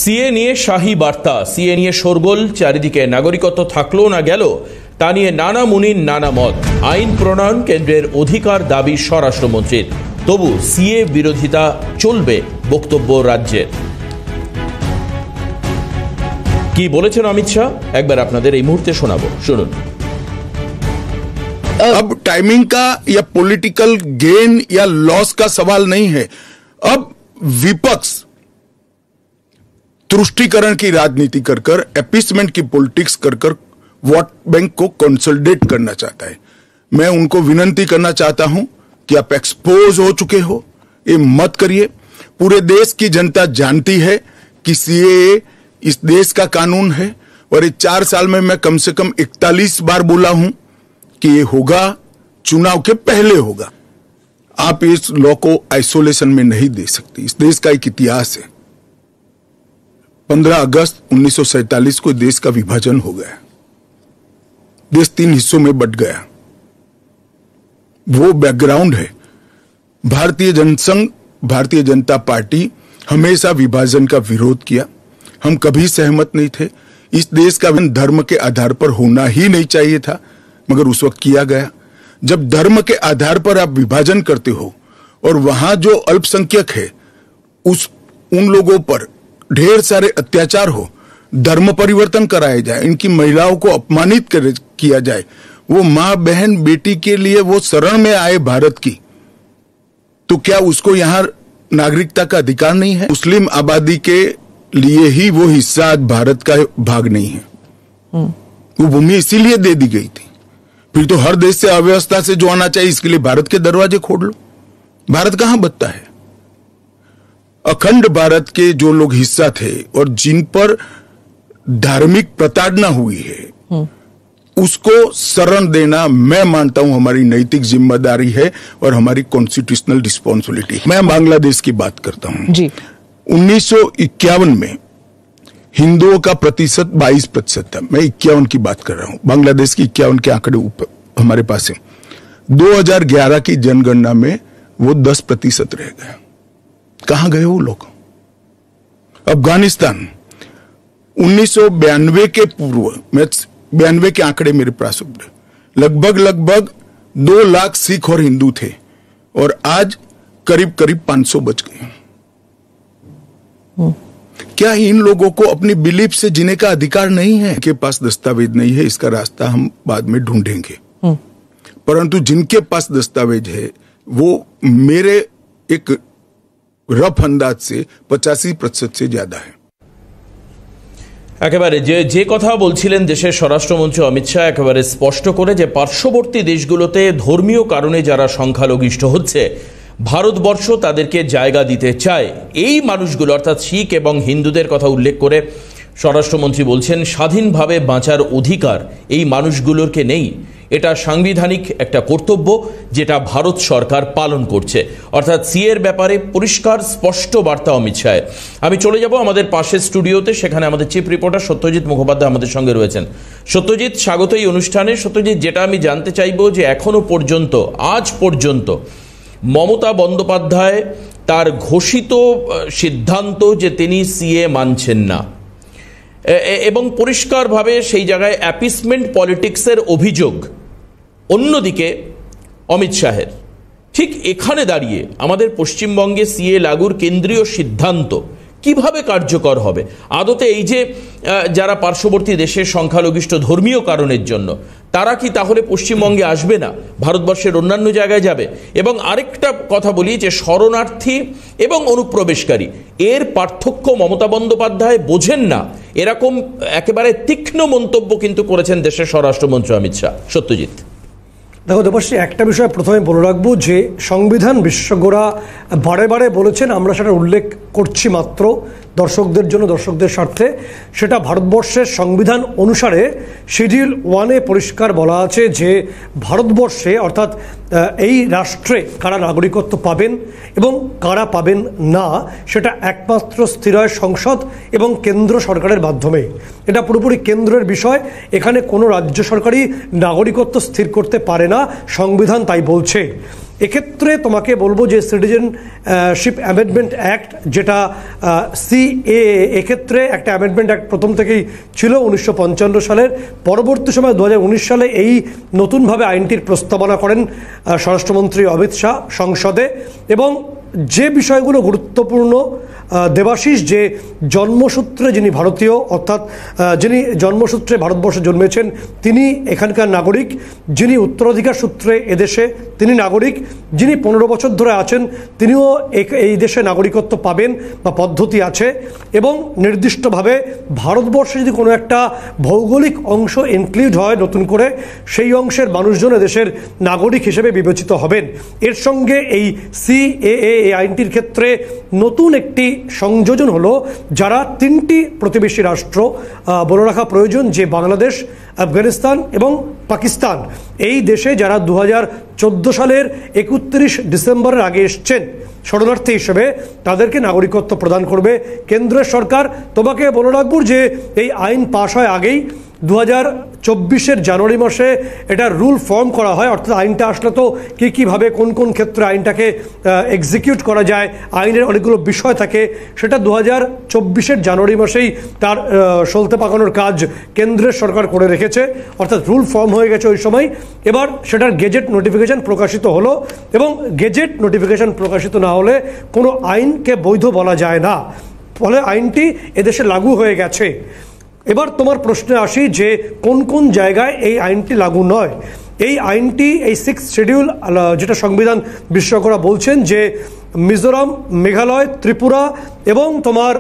CA নিয়ে শাহী বার্তা, CA নিয়ে শোরগোল চারিদিকে। নাগরিকত্ব থাকলো না গেল তা নিয়ে নানা মুনির নানা মত। আইন প্রণয়ন কেন্দ্রের অধিকার দাবি স্বরাষ্ট্রমন্ত্রীর, তবু সিএ বিরোধিতা চলবে বক্তব্য রাজ্যের। কি বলেছেন অমিত শাহ একবার আপনাদের এই মুহূর্তে শোনাবো, শুনুন। अब टाइमिंग का या पॉलिटिकल गेन या लॉस का सवाल नहीं है। अब विपक्ष तुष्टीकरण की राजनीति कर कर, एपीसमेंट की पॉलिटिक्स कर कर वोट बैंक को कंसोलिडेट करना चाहता है। मैं उनको विनती करना चाहता हूं कि आप एक्सपोज हो चुके हो, ये मत करिए। पूरे देश की जनता जानती है कि सीएए इस देश का कानून है और ये 4 साल में मैं कम से कम 41 बार बोला हूं कि ये होगा, चुनाव के पहले होगा। आप इस लॉ को आइसोलेशन में नहीं दे सकते। इस देश का एक इतिहास है। 15 अगस्त 1947 को देश का विभाजन हो गया, देश 3 हिस्सों में बंट गया। वो बैकग्राउंड है। भारतीय जनसंघ, भारतीय जनता पार्टी हमेशा विभाजन का विरोध किया। हम कभी सहमत नहीं थे। इस देश का धर्म के आधार पर होना ही नहीं चाहिए था, मगर उस वक्त किया गया। जब धर्म के आधार पर आप विभाजन करते हो और वहां जो अल्पसंख्यक है उन लोगों पर ढेर सारे अत्याचार हो, धर्म परिवर्तन कराया जाए, इनकी महिलाओं को अपमानित किया जाए, वो मां बहन बेटी के लिए वो शरण में आए भारत की, तो क्या उसको यहां नागरिकता का अधिकार नहीं है? मुस्लिम आबादी के लिए ही वो हिस्सा आज भारत का भाग नहीं है। वो भूमि इसीलिए दे दी गई थी। फिर तो हर देश से अव्यवस्था से जो आना चाहिए, इसके लिए भारत के दरवाजे खोल लो। भारत कहां बचता है? अखंड भारत के जो लोग हिस्सा थे और जिन पर धार्मिक प्रताड़ना हुई है, उसको शरण देना मैं मानता हूं हमारी नैतिक जिम्मेदारी है और हमारी कॉन्स्टिट्यूशनल रिस्पॉन्सिबिलिटी। मैं बांग्लादेश की बात करता हूं जी। 1951 में हिंदुओं का प्रतिशत 22% था। मैं 51 की बात कर रहा हूं। बांग्लादेश की 51 के आंकड़े ऊपर हमारे पास है। 2011 की जनगणना में वो 10% रह गया। कहां गए वो लोग? अफगानिस्तान 1992 के पूर्व, मैं 92 के आंकड़े मेरे पास लगभग 2 लाख सिख और हिंदू थे और आज करीब 500 बच गए। क्या इन लोगों को अपनी बिलीफ से जीने का अधिकार नहीं है? के पास दस्तावेज नहीं है, इसका रास्ता हम बाद में ढूंढेंगे। परंतु जिनके पास दस्तावेज है वो मेरे एक रफ अंदाज से 85% से ज्यादा है। একেবারে যে কথা বলছিলেন দেশের স্বরাষ্ট্রমন্ত্রী অমিত শাহ, একেবারে স্পষ্ট করে যে পার্শ্ববর্তী দেশগুলোতে ধর্মীয় কারণে যারা সংখ্যালঘিষ্ঠ হচ্ছে, ভারতবর্ষ তাদেরকে জায়গা দিতে চায়। এই মানুষগুলো অর্থাৎ শিখ এবং হিন্দুদের কথা উল্লেখ করে স্বরাষ্ট্রমন্ত্রী বলছেন স্বাধীনভাবে বাঁচার অধিকার এই মানুষগুলোরকে নেই। এটা সাংবিধানিক একটা কর্তব্য যেটা ভারত সরকার পালন করছে। অর্থাৎ সিএর ব্যাপারে পরিষ্কার স্পষ্ট বার্তা অমিত শাহ। আমি চলে যাব আমাদের পাশের স্টুডিওতে, সেখানে আমাদের চিফ রিপোর্টার সত্যজিৎ মুখোপাধ্যায় আমাদের সঙ্গে রয়েছেন। সত্যজিৎ, স্বাগত এই অনুষ্ঠানে। সত্যজিৎ, যেটা আমি জানতে চাইব যে এখনো পর্যন্ত, আজ পর্যন্ত মমতা বন্দ্যোপাধ্যায় তার ঘোষিত সিদ্ধান্ত যে তিনি সিএ মানছেন না এবং পরিষ্কারভাবে সেই জায়গায় অ্যাপিসমেন্ট পলিটিক্সের অভিযোগ অন্যদিকে অমিত শাহের, ঠিক এখানে দাঁড়িয়ে আমাদের পশ্চিমবঙ্গে সিএ লাগুর কেন্দ্রীয় সিদ্ধান্ত কিভাবে কার্যকর হবে? আদতে এই যে যারা পার্শ্ববর্তী দেশের সংখ্যালঘিষ্ঠ ধর্মীয় কারণের জন্য, তারা কি তাহলে পশ্চিমবঙ্গে আসবে না, ভারতবর্ষের অন্যান্য জায়গায় যাবে? এবং আরেকটা কথা বলি যে শরণার্থী এবং অনুপ্রবেশকারী, এর পার্থক্য মমতা বন্দ্যোপাধ্যায় বোঝেন না, এরকম একেবারে তীক্ষ্ণ মন্তব্য কিন্তু করেছেন দেশের স্বরাষ্ট্রমন্ত্রী অমিত শাহ। সত্যজিৎ, দেখো দেবশ্রী, একটা বিষয় প্রথমে বলে রাখবো যে সংবিধান বিশেষজ্ঞরা বারে বারে বলেছেন, আমরা সেটা উল্লেখ করছি মাত্র দর্শকদের জন্য, দর্শকদের স্বার্থে। সেটা ভারতবর্ষের সংবিধান অনুসারে শিডিউল 1-এ পরিষ্কার বলা আছে যে ভারতবর্ষে অর্থাৎ এই রাষ্ট্রে কারা নাগরিকত্ব পাবেন এবং কারা পাবেন না সেটা একমাত্র স্থির হয় সংসদ এবং কেন্দ্র সরকারের মাধ্যমে। এটা পুরোপুরি কেন্দ্রের বিষয়। এখানে কোনো রাজ্য সরকারই নাগরিকত্ব স্থির করতে পারে না, সংবিধান তাই বলছে। এক্ষেত্রে তোমাকে বলবো যে সিটিজেনশিপ অ্যামেন্ডমেন্ট অ্যাক্ট, যেটা সিএএ, এক্ষেত্রে একটা অ্যামেন্ডমেন্ট অ্যাক্ট প্রথম থেকেই ছিল 1955 সালের। পরবর্তী সময় 2019 সালে এই নতুনভাবে আইনটির প্রস্তাবনা করেন স্বরাষ্ট্রমন্ত্রী অমিত শাহ সংসদে। এবং যে বিষয়গুলো গুরুত্বপূর্ণ দেবাশিস, যে জন্মসূত্রে যিনি ভারতীয়, অর্থাৎ যিনি জন্মসূত্রে ভারতবর্ষে জন্মেছেন তিনি এখানকার নাগরিক, যিনি উত্তরাধিকার সূত্রে এদেশে তিনি নাগরিক, যিনি 15 বছর ধরে আছেন তিনিও এই দেশে নাগরিকত্ব পাবেন বা পদ্ধতি আছে। এবং নির্দিষ্টভাবে ভারতবর্ষে যদি কোনো একটা ভৌগোলিক অংশ ইনক্লুড হয় নতুন করে, সেই অংশের মানুষজন দেশের নাগরিক হিসেবে বিবেচিত হবেন। এর সঙ্গে এই সিএএ এই আইনটির ক্ষেত্রে নতুন একটি সংযোজন হলো, যারা 3টি প্রতিবেশী রাষ্ট্র, বলে রাখা প্রয়োজন যে বাংলাদেশ, আফগানিস্তান এবং পাকিস্তান, এই দেশে যারা 2014 সালের 31 ডিসেম্বরের আগে এসছেন শরণার্থী হিসেবে, তাদেরকে নাগরিকত্ব প্রদান করবে কেন্দ্রের সরকার। তোমাকে বলে রাখবো যে এই আইন পাশ হয় আগেই 2024 জানুয়ারি মাসে এটা রুল ফর্ম করা হয়, অর্থাৎ আইনটা আসলে তো কীভাবে কোন কোন ক্ষেত্রে আইনটাকে এক্সিকিউট করা যায়, আইনের অনেকগুলো বিষয় থাকে, সেটা 2024 জানুয়ারি মাসেই তার সলতে পাকানোর কাজ কেন্দ্রের সরকার করে রেখেছে, অর্থাৎ রুল ফর্ম হয়ে গেছে ওই সময়। এবার সেটার গেজেট নোটিফিকেশন প্রকাশিত হলো, এবং গেজেট নোটিফিকেশন প্রকাশিত না হলে কোনো আইনকে বৈধ বলা যায় না, ফলে আইনটি এদেশে লাগু হয়ে গেছে। এবার তোমার প্রশ্নে আসি যে কোন কোন জায়গায় এই আইনটি লাগু নয়। এই আইনটি এই 6th শিডিউল, যেটা সংবিধান বিশেষজ্ঞরা বলছেন যে মিজোরাম, মেঘালয়, ত্রিপুরা এবং তোমার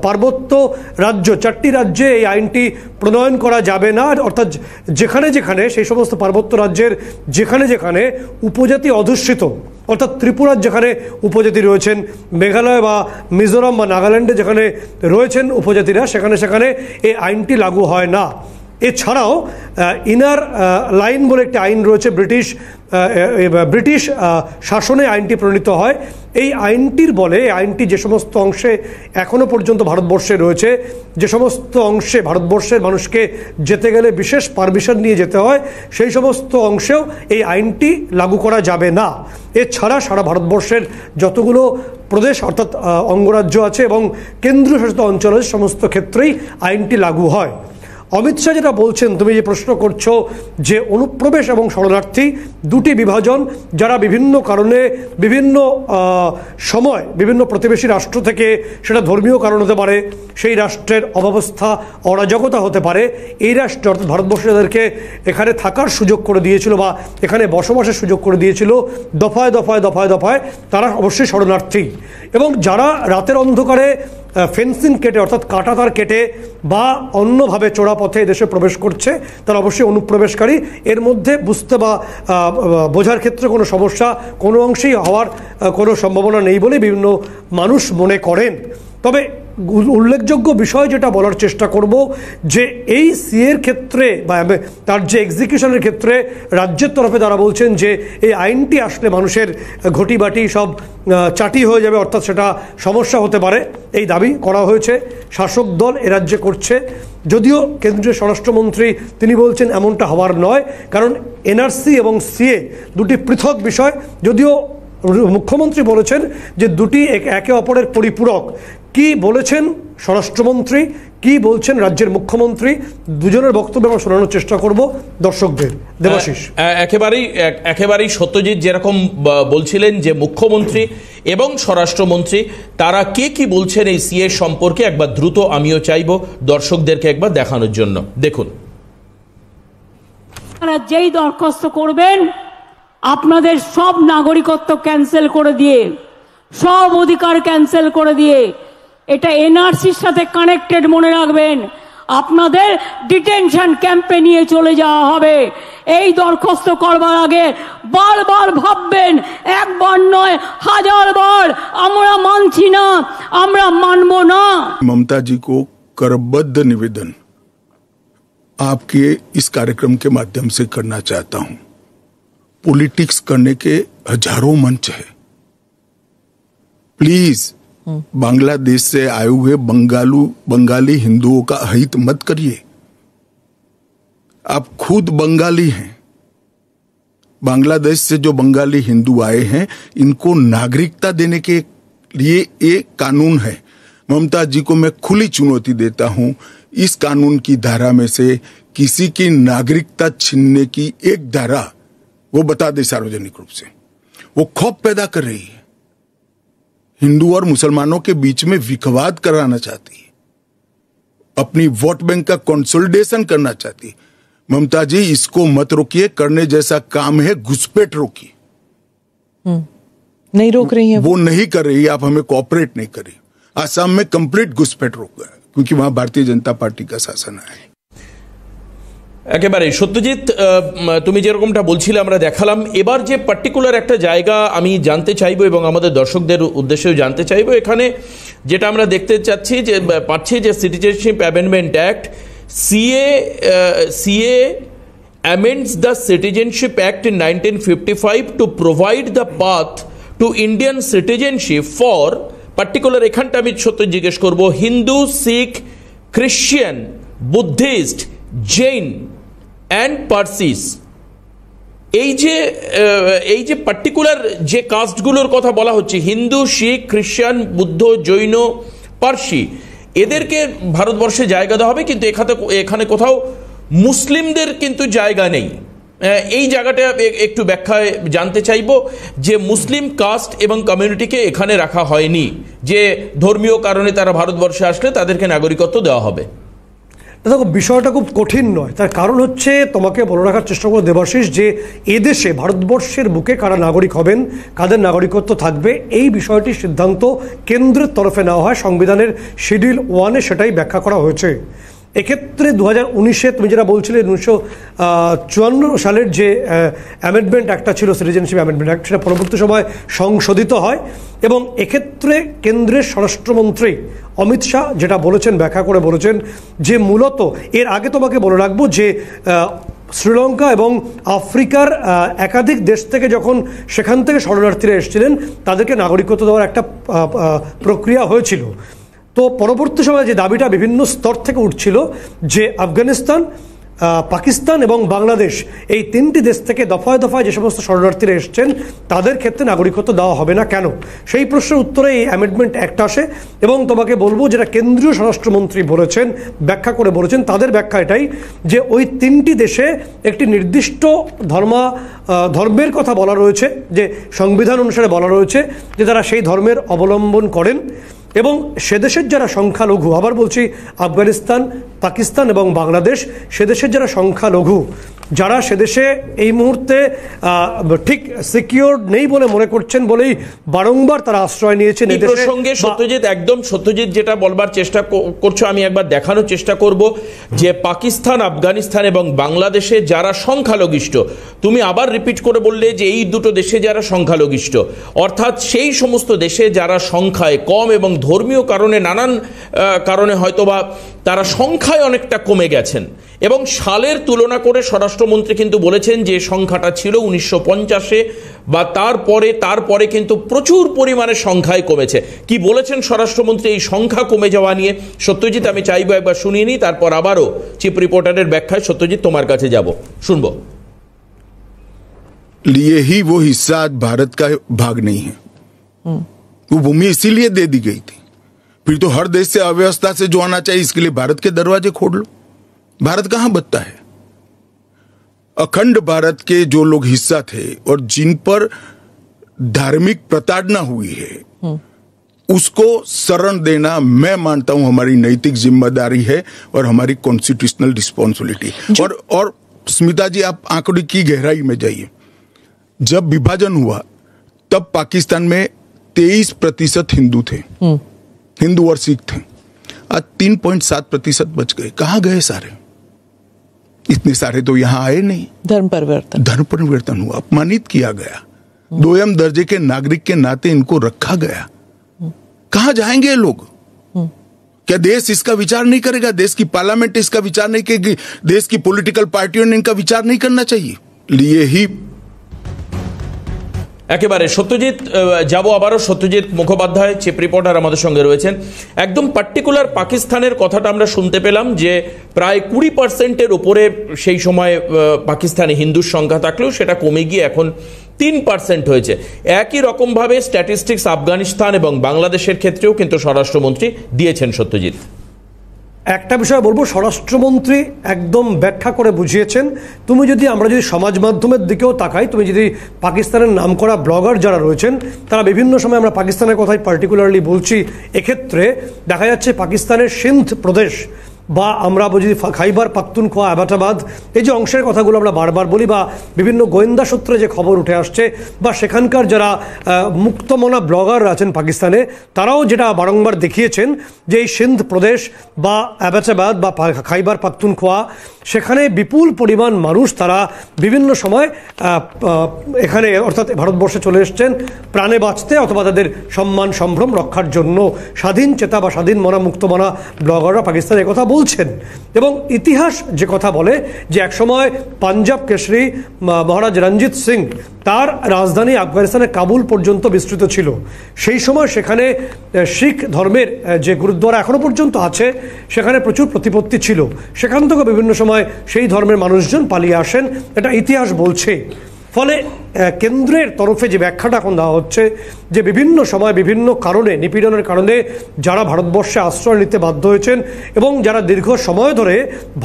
পার্বত্য রাজ্য, 4টি রাজ্যে এই আইনটি প্রণয়ন করা যাবে না। অর্থাৎ যেখানে যেখানে সেই সমস্ত পার্বত্য রাজ্যের যেখানে যেখানে উপজাতি অধ্যুষিত, অর্থাৎ ত্রিপুরার যেখানে উপজাতি রয়েছেন, মেঘালয় বা মিজোরাম বা নাগাল্যান্ডে যেখানে রয়েছেন উপজাতিরা, সেখানে সেখানে এই আইনটি লাগু হয় না। এছাড়াও ইনার লাইন বলে একটি আইন রয়েছে, ব্রিটিশ শাসনে আইনটি প্রণীত হয়। এই আইনটির বলে, আইনটি যে সমস্ত অংশে এখনও পর্যন্ত ভারতবর্ষে রয়েছে, যে সমস্ত অংশে ভারতবর্ষের মানুষকে যেতে গেলে বিশেষ পারমিশন নিয়ে যেতে হয়, সেই সমস্ত অংশেও এই আইনটি লাগু করা যাবে না। এছাড়া সারা ভারতবর্ষের যতগুলো প্রদেশ অর্থাৎ অঙ্গরাজ্য আছে এবং কেন্দ্রশাসিত অঞ্চলের সমস্ত ক্ষেত্রেই আইনটি লাগু হয়। অমিত শাহ যেটা বলছেন, তুমি যে প্রশ্ন করছো যে অনুপ্রবেশ এবং শরণার্থী দুটি বিভাজন, যারা বিভিন্ন কারণে বিভিন্ন সময় বিভিন্ন প্রতিবেশী রাষ্ট্র থেকে, সেটা ধর্মীয় কারণ হতে পারে, সেই রাষ্ট্রের অব্যবস্থা, অরাজকতা হতে পারে, এই রাষ্ট্র অর্থাৎ ভারতবর্ষ যাদেরকে এখানে থাকার সুযোগ করে দিয়েছিল বা এখানে বসবাসের সুযোগ করে দিয়েছিল দফায় দফায় দফায় দফায়, তারা অবশ্যই শরণার্থী। এবং যারা রাতের অন্ধকারে ফেন্সিং কেটে অর্থাৎ কাঁটাতার কেটে বা অন্যভাবে চোরা পথে দেশে প্রবেশ করছে, তারা অবশ্যই অনুপ্রবেশকারী। এর মধ্যে বুঝতে বা বোঝার ক্ষেত্রে কোনো সমস্যা কোনো অংশেই হওয়ার কোনো সম্ভাবনা নেই বলে বিভিন্ন মানুষ মনে করেন। তবে উল্লেখযোগ্য বিষয় যেটা বলার চেষ্টা করব যে এই সিএর ক্ষেত্রে বা তার যে এক্সিকিউশনের ক্ষেত্রে রাজ্যের তরফে তারা বলছেন যে এই আইনটি আসলে মানুষের ঘটিবাটি সব চাটি হয়ে যাবে, অর্থাৎ সেটা সমস্যা হতে পারে, এই দাবি করা হয়েছে। শাসক দল এ রাজ্যে করছে, যদিও কেন্দ্রীয় স্বরাষ্ট্রমন্ত্রী তিনি বলছেন এমনটা হওয়ার নয়, কারণ এনআরসি এবং সিএ দুটি পৃথক বিষয়। যদিও মুখ্যমন্ত্রী বলেছেন যে দুটি একে অপরের পরিপূরক। কি বলেছেন স্বরাষ্ট্রমন্ত্রী, কি বলছেন রাজ্যের মুখ্যমন্ত্রী, দুজনের বক্তব্য আমরা শোনানোর চেষ্টা করব দর্শকদের। দেবাশিস, একেবারেই সত্যজিৎ যেরকম বলছিলেন যে মুখ্যমন্ত্রী এবং স্বরাষ্ট্রমন্ত্রী তারা কি বলছেন এই সিএ সম্পর্কে, একবার দ্রুত আমিও চাইব দর্শকদেরকে একবার দেখানোর জন্য। দেখুন, যেই দরখাস্ত করবেন আপনাদের সব নাগরিকত্ব ক্যান্সেল করে দিয়ে, সব অধিকার ক্যান্সেল করে দিয়ে, এটা এনআরসির সাথে কানেক্টেড মনে রাখবেন, আপনাদের ডিটেনশন ক্যাম্পে নিয়ে চলে যাওয়া হবে। এই দরখাস্ত করবার আগে বারবার ভাববেন, একবার নয় 1000 বার, আমরা মানছি না, আমরা মানব না। ममता जी को करबद्ध निवेदन आपके इस कार्यक्रम के माध्यम से करना चाहता हूं। पॉलिटिक्स करने के हजारों मंच है, प्लीज बांग्लादेश से आए हुए बंगाली हिंदुओं का अहित मत करिए। आप खुद बंगाली हैं, बांग्लादेश से जो बंगाली हिंदू आए हैं इनको नागरिकता देने के लिए एक कानून है। ममता जी को मैं खुली चुनौती देता हूं, इस कानून की धारा में से किसी की नागरिकता छीनने की एक धारा वो बता दे सार्वजनिक रूप से। वो खौफ पैदा कर रही है, हिंदू और मुसलमानों के बीच में विखवाद कराना चाहती है, अपनी वोट बैंक का कंसोलिडेशन करना चाहती है। ममता जी इसको मत रोकिए, करने जैसा काम है घुसपैठ रोकिए। नहीं रोक रही है वो नहीं कर रही, आप हमें कोऑपरेट नहीं कर रही। आसाम में कंप्लीट घुसपैठ रोक गया क्योंकि वहां भारतीय जनता पार्टी का शासन है। একেবারে সত্যজিৎ, তুমি যেরকমটা বলছিলে আমরা দেখালাম। এবার যে পার্টিকুলার একটা জায়গা আমি জানতে চাইবো এবং আমাদের দর্শকদের উদ্দেশ্যেও জানতে চাইবো, এখানে যেটা আমরা দেখতে পাচ্ছি যে citizenship amendment act CA amends the Citizenship Act in 1955 to provide the path to Indian citizenship for particular, এখানটা আমি সত্য জিজ্ঞেস করব, Hindu, Sikh, Christian, Buddhist, Jain and Parsis. এই যে পার্টিকুলার যে কাস্টগুলোর কথা বলা হচ্ছে, হিন্দু, শিখ, খ্রিশ্চান, বুদ্ধ, জৈন, পার্সি, এদেরকে ভারতবর্ষে জায়গা দেওয়া হবে, কিন্তু এখানে কোথাও মুসলিমদের কিন্তু জায়গা নেই। এই জায়গাটা একটু ব্যাখ্যায় জানতে চাইবো যে মুসলিম কাস্ট এবং কমিউনিটিকে এখানে রাখা হয়নি, যে ধর্মীয় কারণে তারা ভারতবর্ষে আসলে তাদেরকে নাগরিকত্ব দেওয়া হবে। দেখো, বিষয়টা খুব কঠিন নয়। তার কারণ হচ্ছে, তোমাকে বলে রাখার চেষ্টা করবো দেবাশিস, যে এদেশে ভারতবর্ষের বুকে কারা নাগরিক হবেন, কাদের নাগরিকত্ব থাকবে, এই বিষয়টির সিদ্ধান্ত কেন্দ্রের তরফে নেওয়া হয়। সংবিধানের শিডিউল 1-এ সেটাই ব্যাখ্যা করা হয়েছে। এক্ষেত্রে 2019-এ তুমি যেটা বলছিলে, 1954 সালের যে অ্যামেন্ডমেন্ট একটা ছিল, সিটিজেনশিপ অ্যামেন্ডমেন্ট অ্যাক্ট, সেটা পরবর্তী সময় সংশোধিত হয় এবং এক্ষেত্রে কেন্দ্রের স্বরাষ্ট্রমন্ত্রী অমিত শাহ যেটা বলেছেন, ব্যাখ্যা করে বলেছেন যে মূলত, এর আগে তোমাকে বলে রাখবো যে শ্রীলঙ্কা এবং আফ্রিকার একাধিক দেশ থেকে যখন সেখান থেকে শরণার্থীরা এসেছিলেন, তাদেরকে নাগরিকত্ব দেওয়ার একটা প্রক্রিয়া হয়েছিল। তো পরবর্তী সময়ে যে দাবিটা বিভিন্ন স্তর থেকে উঠছিল যে আফগানিস্তান, পাকিস্তান এবং বাংলাদেশ, এই তিনটি দেশ থেকে দফায় দফায় যে সমস্ত শরণার্থীরা এসছেন তাদের ক্ষেত্রে নাগরিকত্ব দেওয়া হবে না কেন, সেই প্রশ্নের উত্তরে এই অ্যামেন্ডমেন্ট অ্যাক্ট আসে। এবং তোমাকে বলবো, যেটা কেন্দ্রীয় স্বরাষ্ট্রমন্ত্রী বলেছেন, ব্যাখ্যা করে বলেছেন, তাদের ব্যাখ্যা এটাই যে ওই তিনটি দেশে একটি নির্দিষ্ট ধর্মের কথা বলা রয়েছে, যে সংবিধান অনুসারে বলা রয়েছে যে তারা সেই ধর্মের অবলম্বন করেন এবং সে দেশের যারা সংখ্যালঘু, আবার বলছি আফগানিস্তান, পাকিস্তান এবং বাংলাদেশ, সে দেশের যারা সংখ্যালঘু, যারা সে দেশে এই মুহূর্তে ঠিক সিকিউর নেই বলে মনে করছেন বলেই বারংবার তারা আশ্রয় নিয়েছেন এই প্রসঙ্গে। সত্যজিৎ, একদম সত্যজিৎ যেটা বলবার চেষ্টা করছো, আমি একবার দেখানোর চেষ্টা করব যে পাকিস্তান, আফগানিস্তান এবং বাংলাদেশে যারা সংখ্যালঘিষ্ঠ, তুমি আবার রিপিট করে বললে যে এই দুটো দেশে যারা সংখ্যালঘিষ্ঠ, অর্থাৎ সেই সমস্ত দেশে যারা সংখ্যায় কম এবং ধর্মীয় কারণে, নানান কারণে হয়তোবা তারা সংখ্যায় অনেকটা কমে গেছেন। এবং সালের তুলনা করে স্বরাষ্ট্রমন্ত্রী কিন্তু বলেছেন যে সংখ্যাটা ছিল 1950-এ বা তারপরে কিন্তু প্রচুর পরিমাণে সংখ্যায় কমেছে। কি বলেছেন স্বরাষ্ট্রমন্ত্রী এই সংখ্যা কমে যাওয়া নিয়ে? সত্যজিৎ, আমি চাইবো একবার শুনিয়ে নিই, তারপর আবারও চিফ রিপোর্টারের ব্যাখ্যায় সত্যজিৎ তোমার কাছে যাব, শুনবো। लिए ही वो हिस्सा आज भारत का भाग नहीं है, वो भूमि इसीलिए दे दी गई थी। फिर तो हर देश से अव्यवस्था से जो आना चाहिए, इसके लिए भारत के दरवाजे खोल लो। भारत कहां बचता है? अखंड भारत के जो लोग हिस्सा थे और जिन पर धार्मिक प्रताड़ना हुई है, उसको शरण देना मैं मानता हूं हमारी नैतिक जिम्मेदारी है और हमारी कॉन्स्टिट्यूशनल रिस्पॉन्सिबिलिटी। और स्मिता जी, आप आंकड़े की गहराई में जाइए। जब विभाजन हुआ तब पाकिस्तान में 23% हिंदू थे, हिंदू और सिख थे। आज 3.7% बच गए। कहां गए सारे? इतने सारे तो यहां आए नहीं। धर्म परिवर्तन हुआ, अपमानित किया गया, दोयम दर्जे के नागरिक के नाते इनको रखा गया। कहां जाएंगे ये लोग? क्या देश इसका विचार नहीं करेगा? देश की पार्लियामेंट इसका विचार नहीं करेगी? देश की पॉलिटिकल पार्टियों ने इनका विचार नहीं करना चाहिए? लिए ही একেবারে সত্যজিৎ, যাব আবারও সত্যজিৎ মুখোপাধ্যায়, চিফ রিপোর্টার আমাদের সঙ্গে রয়েছেন। একদম পার্টিকুলার পাকিস্তানের কথাটা আমরা শুনতে পেলাম যে প্রায় 20%-এর উপরে সেই সময় পাকিস্তানে হিন্দুর সংখ্যা থাকলেও সেটা কমে গিয়ে এখন 3% হয়েছে। একই রকমভাবে স্ট্যাটিস্টিক্স আফগানিস্তান এবং বাংলাদেশের ক্ষেত্রেও কিন্তু স্বরাষ্ট্রমন্ত্রী দিয়েছেন। সত্যজিৎ, একটা বিষয় বলবো, স্বরাষ্ট্রমন্ত্রী একদম ব্যাখ্যা করে বুঝিয়েছেন। আমরা যদি সমাজ মাধ্যমের দিকেও তাকাই, তুমি যদি পাকিস্তানের নামকরা ব্লগার যারা রয়েছেন তারা বিভিন্ন সময়, আমরা পাকিস্তানের কথাই পার্টিকুলারলি বলছি, এক্ষেত্রে দেখা যাচ্ছে পাকিস্তানের সিন্ধ প্রদেশ বা আমরা যদি খাইবার পাখতুনখোয়া, অ্যাবাটাবাদ, এই যে অংশের কথাগুলো আমরা বারবার বলি, বা বিভিন্ন গোয়েন্দা সূত্রে যে খবর উঠে আসছে, বা সেখানকার যারা মুক্তমনা ব্লগার আছেন পাকিস্তানে, তারাও যেটা বারংবার দেখিয়েছেন যে এই সিন্ধ প্রদেশ বা অ্যাবাটাবাদ বা খাইবার পাখতুনখোয়া, সেখানে বিপুল পরিমাণ মানুষ তারা বিভিন্ন সময় এখানে অর্থাৎ ভারতবর্ষে চলে এসছেন প্রাণে বাঁচতে অথবা তাদের সম্মান সম্ভ্রম রক্ষার জন্য। স্বাধীন চেতা বা স্বাধীন মনা মুক্তমনা ব্লগাররা পাকিস্তানের কথা বলছেন। এবং ইতিহাস যে কথা বলে যে একসময় পাঞ্জাব কেশরী মহারাজ রঞ্জিত সিং, তার রাজধানী আফগানিস্তানের কাবুল পর্যন্ত বিস্তৃত ছিল। সেই সময় সেখানে শিখ ধর্মের যে গুরুদ্বারা এখনো পর্যন্ত আছে, সেখানে প্রচুর প্রতিপত্তি ছিল। সেখান থেকে বিভিন্ন সময় সেই ধর্মের মানুষজন পালিয়ে আসেন, এটা ইতিহাস বলছে। ফলে কেন্দ্রের তরফে যে ব্যাখ্যাটা এখন দেওয়া হচ্ছে যে বিভিন্ন সময় বিভিন্ন কারণে, নিপীড়নের কারণে যারা ভারতবর্ষে আশ্রয় নিতে বাধ্য হয়েছেন এবং যারা দীর্ঘ সময় ধরে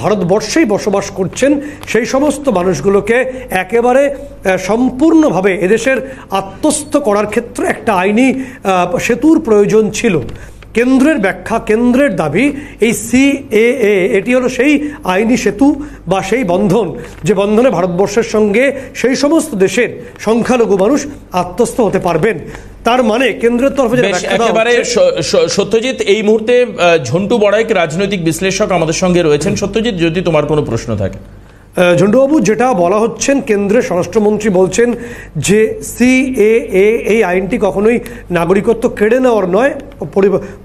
ভারতবর্ষেই বসবাস করছেন, সেই সমস্ত মানুষগুলোকে একেবারে সম্পূর্ণভাবে এদেশের আত্মস্থ করার ক্ষেত্রে একটা আইনি সেতুর প্রয়োজন ছিল। কেন্দ্রের ব্যাখ্যা, কেন্দ্রের দাবি, এই সিএএ এটি হলো সেই আইনি সেতু বা সেই বন্ধন, যে বন্ধনে ভারতবর্ষের সঙ্গে সেই সমস্ত দেশের সংখ্যালঘু মানুষ আত্মস্থ হতে পারবেন। তার মানে কেন্দ্রের তরফে একেবারে সত্যজিৎ, এই মুহূর্তে ঝন্টু বড়াইক রাজনৈতিক বিশ্লেষক আমাদের সঙ্গে রয়েছেন। সত্যজিৎ, যদি তোমার কোনো প্রশ্ন থাকে। ঝন্টুবাবু, যেটা বলা হচ্ছেন, কেন্দ্রের স্বরাষ্ট্রমন্ত্রী বলছেন যে সিএএ এই আইনটি কখনোই নাগরিকত্ব কেড়ে নেওয়ার নয়,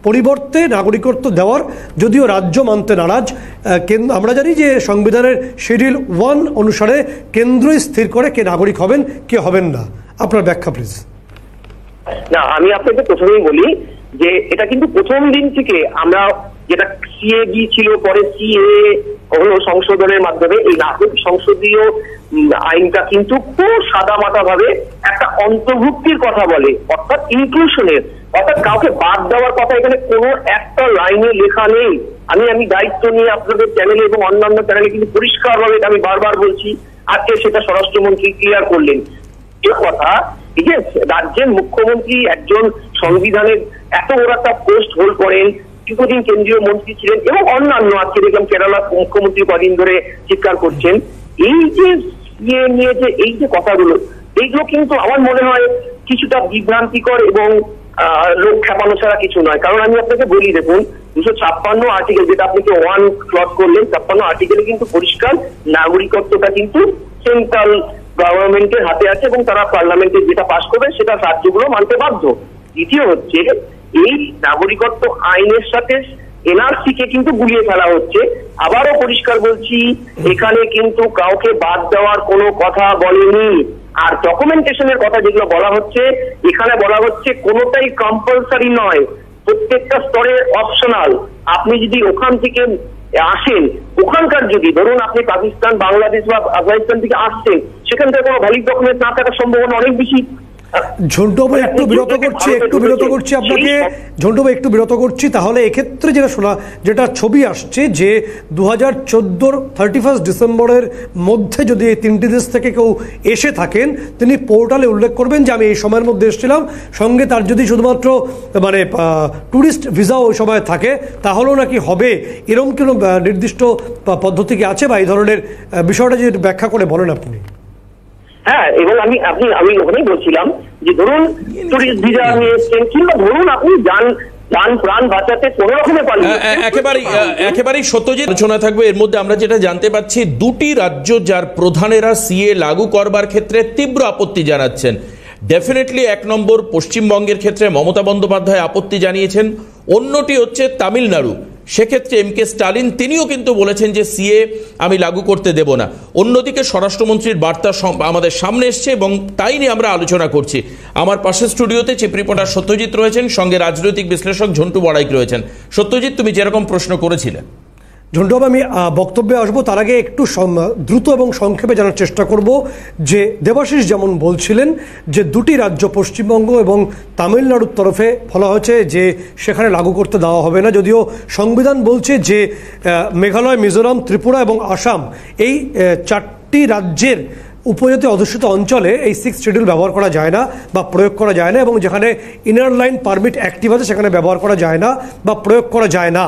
পরিবর্তে নাগরিকত্ব দেওয়ার, যদিও রাজ্য মানতে নারাজ। আমরা জানি যে সংবিধানের শিডিউল 1 অনুসারে কেন্দ্রই স্থির করে কে নাগরিক হবেন কে হবেন না। আপনার ব্যাখ্যা প্লিজ। না, আমি আপনাকে প্রথমেই বলি যে এটা কিন্তু প্রথম দিন থেকে আমরা, যেটা সিএবি ছিল পরে সিএএ হলো সংশোধনের মাধ্যমে, এই নাগরিক সংসদীয় আইনটা কিন্তু খুব সাদামাটা ভাবে একটা অন্তর্ভুক্তির কথা বলে, অর্থাৎ ইনক্লুশনের, অর্থাৎ কাউকে বাদ দেওয়ার কথা এখানে কোনো একটা লাইনে লেখা নেই। আমি দায়িত্ব নিয়ে আপনাদের চ্যানেলে এবং অন্যান্য চ্যানেলে কিন্তু পরিষ্কারভাবে আমি বারবার বলছি, আজকে সেটা স্বরাষ্ট্রমন্ত্রী ক্লিয়ার করলেন। এ কথা, এই যে রাজ্যের মুখ্যমন্ত্রী একজন সংবিধানের এত বড় একটা পোস্ট হোল্ড করেন, দীর্ঘদিন কেন্দ্রীয় মন্ত্রী ছিলেন এবং অন্যান্য, আজকে দেখলাম কেরালার মুখ্যমন্ত্রী কদিন ধরে চিৎকার করছেন, এই যে ইয়ে নিয়ে যে এই যে কথাগুলো, এইগুলো কিন্তু আমার মনে হয় কিছুটা বিভ্রান্তিকর এবং লোক খেপানো ছাড়া কিছু নয়। কারণ আমি আপনাকে বলি, দেখুন 256 আর্টিকেল, যেটা আপনাকে 1 ক্লজ করলেন, 56 আর্টিকেলে কিন্তু পরিষ্কার নাগরিকত্বটা কিন্তু সেন্ট্রাল গভর্নমেন্টের হাতে আছে এবং তারা পার্লামেন্টে যেটা পাস করবে সেটা রাজ্যগুলো মানতে বাধ্য। দ্বিতীয় হচ্ছে, এই নাগরিকত্ব আইনের সাথে এনআরসি কে কিন্তু গুলিয়ে ফেলা হচ্ছে। আবারও পরিষ্কার বলছি, এখানে কিন্তু কাউকে বাদ দেওয়ার কোনো কথা বলেনি। আর ডকুমেন্টেশনের কথা যেগুলো বলা হচ্ছে, এখানে বলা হচ্ছে কোনোটাই কম্পালসারি নয়, প্রত্যেকটা স্তরে অপশনাল। আপনি যদি ওখান থেকে আসেন, ওখানকার যদি ধরুন আপনি পাকিস্তান, বাংলাদেশ বা আফগানিস্তান থেকে আসছেন, সেখান থেকে কোনো ভ্যালিড ডকুমেন্ট না থাকার সম্ভাবনা অনেক বেশি। ঝন্টুবাবু, একটু বিরত করছি আপনাকে। ঝন্টুবাবু, একটু বিরত করছি। তাহলে এক্ষেত্রে যেটা ছবি আসছে যে 2014 31 ডিসেম্বরের মধ্যে যদি এই 3টি দেশ থেকে কেউ এসে থাকেন, তিনি পোর্টালে উল্লেখ করবেন যে আমি এই সময়ের মধ্যে এসেছিলাম, সঙ্গে তার যদি শুধুমাত্র ট্যুরিস্ট ভিসাও ওই সময় থাকে, তাহলেও নাকি হবে। এরকম কোনো নির্দিষ্ট পদ্ধতি কি আছে বা এই ধরনের বিষয়টা যদি ব্যাখ্যা করে বলেন আপনি। হ্যাঁ, এবং আমি ওখানেই বলছিলাম যে ধরুন টুরিস্ট ভিসা নিয়ে এসছেন, কিংবা ধরুন আপনি প্রাণ বাঁচাতে কোনো রকমের একেবারেই সত্যজিৎ আলোচনা থাকবে। এর মধ্যে আমরা যেটা জানতে পাচ্ছি, 2টি রাজ্য যার প্রধানেরা সিএ লাগু করবার ক্ষেত্রে তীব্র আপত্তি জানাচ্ছেন। ডেফিনেটলি 1 নম্বর পশ্চিমবঙ্গের ক্ষেত্রে মমতা বন্দ্যোপাধ্যায় আপত্তি জানিয়েছেন, অন্যটি হচ্ছে তামিলনাড়ু। সেক্ষেত্রে এম কে স্টালিন তিনিও কিন্তু বলেছেন যে সিএ আমি লাগু করতে দেব না। অন্যদিকে স্বরাষ্ট্রমন্ত্রীর বার্তা আমাদের সামনে এসছে এবং তাই নিয়ে আমরা আলোচনা করছি। আমার পাশে স্টুডিওতে চিফ রিপোর্টার সত্যজিৎ রয়েছেন, সঙ্গে রাজনৈতিক বিশ্লেষক ঝন্টু বড়াইক রয়েছেন। সত্যজিৎ, তুমি যেরকম প্রশ্ন করেছিলে। ঝন্টু, আমি বক্তব্যে আসবো, তার আগে একটু দ্রুত এবং সংক্ষেপে জানার চেষ্টা করব যে দেবাশিস যেমন বলছিলেন যে দুটি রাজ্য পশ্চিমবঙ্গ এবং তামিলনাড়ুর তরফে বলা হয়েছে যে সেখানে লাগু করতে দেওয়া হবে না, যদিও সংবিধান বলছে যে মেঘালয়, মিজোরাম, ত্রিপুরা এবং আসাম এই চারটি রাজ্যের উপজাতি অধ্যুষিত অঞ্চলে এই 6th শিডিউল ব্যবহার করা যায় না বা প্রয়োগ করা যায় না, এবং যেখানে ইনার লাইন পারমিট অ্যাক্টিভ আছে সেখানে ব্যবহার করা যায় না বা প্রয়োগ করা যায় না।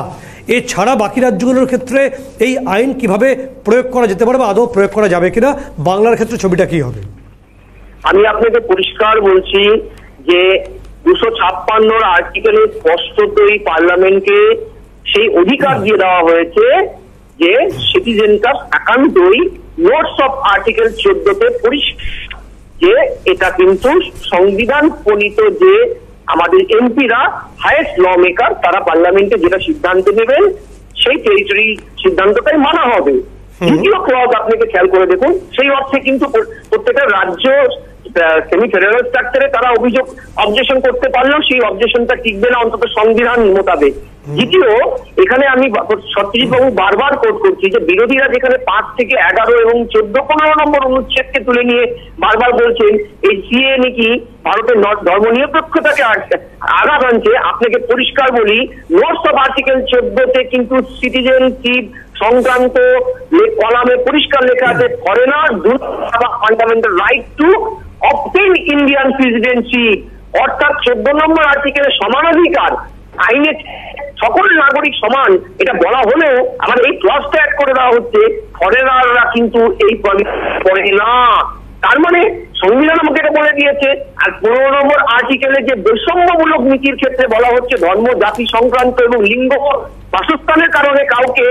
এছাড়া বাকি রাজ্যগুলোর ক্ষেত্রে এই আইন কিভাবে প্রয়োগ করা যেতে পারে বা আদৌ প্রয়োগ করা যাবে কিনা, বাংলার ক্ষেত্রে ছবিটা কি হবে? আমি আপনাকে পরিষ্কার বলছি যে 256 আর্টিকেলে স্পষ্টতই পার্লামেন্টকে সেই অধিকার দিয়ে দেওয়া হয়েছে যে সিটিজেনটা একান্তই নোটস অফ আর্টিকেল 14-তে পরিষ্কার যে এটা কিন্তু সংবিধান প্রণীত যে আমাদের এমপিরা হাইয়েস্ট ল মেকার, তারা পার্লামেন্টে যেটা সিদ্ধান্ত নেবেন সেই টেরিটরি সিদ্ধান্তটাই মানা হবে। দ্বিতীয় ক্লজ আপনাকে খেয়াল করে দেখুন, সেই অর্থে কিন্তু প্রত্যেকটা রাজ্য সেমি ফেডারেল স্ট্রাকচারে তারা অবজেকশন করতে পারলেও সেই অবজেকশনটা টিকবে না অন্তত সংবিধান মোতাবেক। দ্বিতীয়, এখানে আমি সত্যজিৎ বাবু বারবার কোট করছি যে বিরোধীরা যেখানে 5 থেকে 11 এবং 14-15 নম্বর অনুচ্ছেদকে তুলে নিয়ে বারবার বলছেন এই সিএ নাকি ভারতের ধর্মনিরপেক্ষতাকে আঘাত আনছে, আপনাকে পরিষ্কার বলি নোটস অফ আর্টিকেল 14-তে কিন্তু সিটিজেনশিপ সংক্রান্ত কলামে পরিষ্কার লেখা আছে foreigner do fundamental right two obtain Indian citizenship, অর্থাৎ 14 নম্বর আর্টিকেলের সমানাধিকার, আইনে সকল নাগরিক সমান এটা বলা হলেও আমার এই ক্লজটা অ্যাড করে দেওয়া হচ্ছে ফরেনাররা কিন্তু এই পড়ে না। তার মানে সংবিধান আমাকে এটা বলে দিয়েছে। আর 15 নম্বর আর্টিকেলে যে বৈষম্যমূলক নীতির ক্ষেত্রে বলা হচ্ছে ধর্ম, জাতি সংক্রান্ত এবং লিঙ্গ বাসস্থানের কারণে কাউকে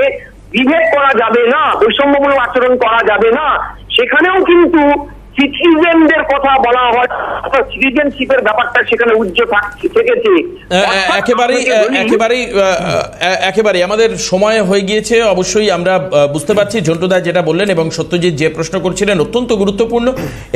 বিভেদ করা যাবে না, বৈষম্যমূলক আচরণ করা যাবে না, সেখানেও কিন্তু সিটিজেনদের কথা বলা হয়, সিটিজেনশিপের ব্যাপারটা সেখানে থেকেছে। একেবারে আমাদের সময় হয়ে গিয়েছে। অবশ্যই আমরা বুঝতে পারছি ঝন্টুদা যেটা বললেন এবং সত্যজিৎ যে প্রশ্ন করছিলেন অত্যন্ত গুরুত্বপূর্ণ,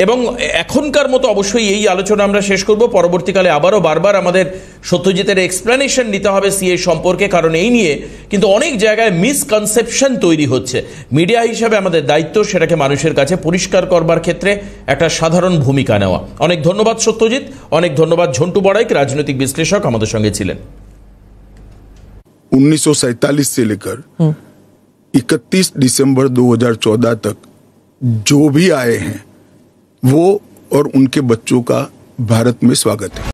এবং এখনকার মতো অবশ্যই এই আলোচনা আমরা শেষ করব। পরবর্তীকালে আবারও বারবার আমাদের সত্যজিতের এক্সপ্লেনেশন নিতে হবে সিএ সম্পর্কে, কারণ এই নিয়ে কিন্তু অনেক জায়গায় মিসকনসেপশন তৈরি হচ্ছে। মিডিয়া হিসাবে আমাদের দায়িত্ব সেটাকে মানুষের কাছে পরিষ্কার করবার ক্ষেত্রে একটা সাধারণ ভূমিকা নেওয়া। অনেক ধন্যবাদ সত্যজিৎ, অনেক ধন্যবাদ ঝন্টু বড়াইক, রাজনৈতিক বিশ্লেষক আমাদের সঙ্গে ছিলেন। 1947 से लेकर 31 दिसंबर 2014 तक जो भी आए हैं वो और उनके बच्चों का भारत में स्वागत है।